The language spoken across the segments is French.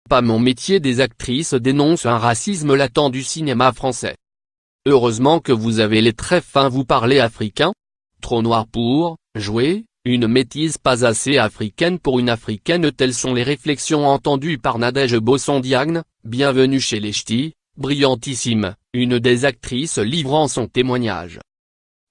Pas mon métier. Des actrices dénoncent un racisme latent du cinéma français. Heureusement que vous avez les traits fins. Vous parlez africain? Trop noir pour jouer une métisse, pas assez africaine pour une africaine. Telles sont les réflexions entendues par Nadège Bossondiagne, bienvenue chez les Ch'tis, brillantissime, une des actrices livrant son témoignage.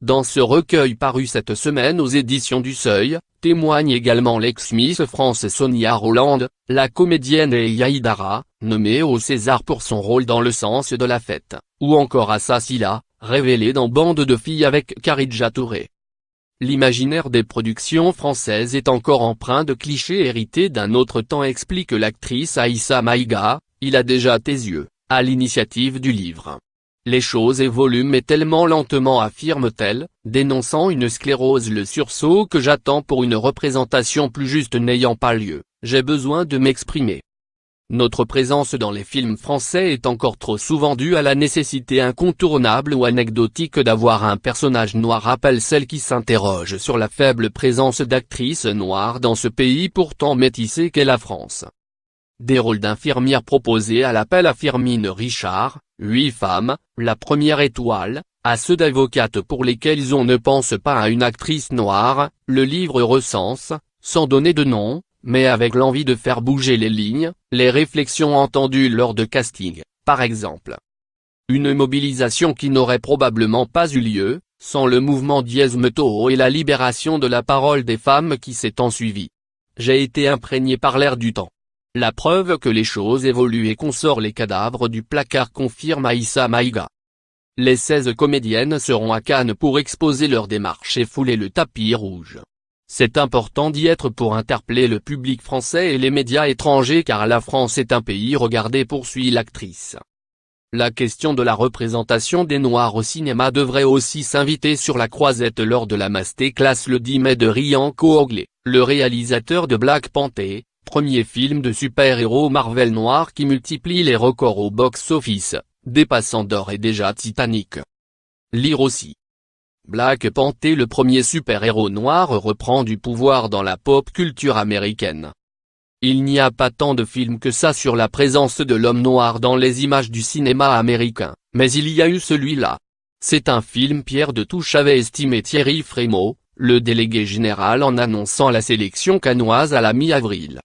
Dans ce recueil paru cette semaine aux éditions du Seuil, témoigne également l'ex-Miss France Sonia Rolland, la comédienne Eya Idara, nommée au César pour son rôle dans Le Sens de la Fête, ou encore Assa Silla, révélée dans Bande de filles avec Kharidja Touré. L'imaginaire des productions françaises est encore empreint de clichés hérités d'un autre temps, explique l'actrice Aïssa Maïga, il a déjà tes yeux, à l'initiative du livre. Les choses évoluent mais tellement lentement, affirme-t-elle, dénonçant une sclérose. Le sursaut que j'attends pour une représentation plus juste n'ayant pas lieu, j'ai besoin de m'exprimer. Notre présence dans les films français est encore trop souvent due à la nécessité incontournable ou anecdotique d'avoir un personnage noir, rappelle celle qui s'interroge sur la faible présence d'actrices noires dans ce pays pourtant métissé qu'est la France. Des rôles d'infirmières proposés à l'appel à Firmine Richard, 8 femmes, la première étoile, à ceux d'avocates pour lesquelles on ne pense pas à une actrice noire, le livre recense, sans donner de nom, mais avec l'envie de faire bouger les lignes, les réflexions entendues lors de casting, par exemple. Une mobilisation qui n'aurait probablement pas eu lieu, sans le mouvement Dies Metho et la libération de la parole des femmes qui s'est ensuivie. J'ai été imprégné par l'air du temps. La preuve que les choses évoluent et qu'on sort les cadavres du placard, confirme Aïssa Maïga. Les 16 comédiennes seront à Cannes pour exposer leur démarche et fouler le tapis rouge. C'est important d'y être pour interpeller le public français et les médias étrangers car la France est un pays regardé, poursuit l'actrice. La question de la représentation des Noirs au cinéma devrait aussi s'inviter sur la croisette lors de la masterclass le 10 mai de Ryan Coogler, le réalisateur de Black Panther, premier film de super-héros Marvel noir qui multiplie les records au box-office, dépassant d'ores et déjà Titanic. Lire aussi. Black Panther, le premier super-héros noir, reprend du pouvoir dans la pop culture américaine. Il n'y a pas tant de films que ça sur la présence de l'homme noir dans les images du cinéma américain, mais il y a eu celui-là. C'est un film Pierre de Touche avait estimé Thierry Frémaux, le délégué général, en annonçant la sélection cannoise à la mi-avril.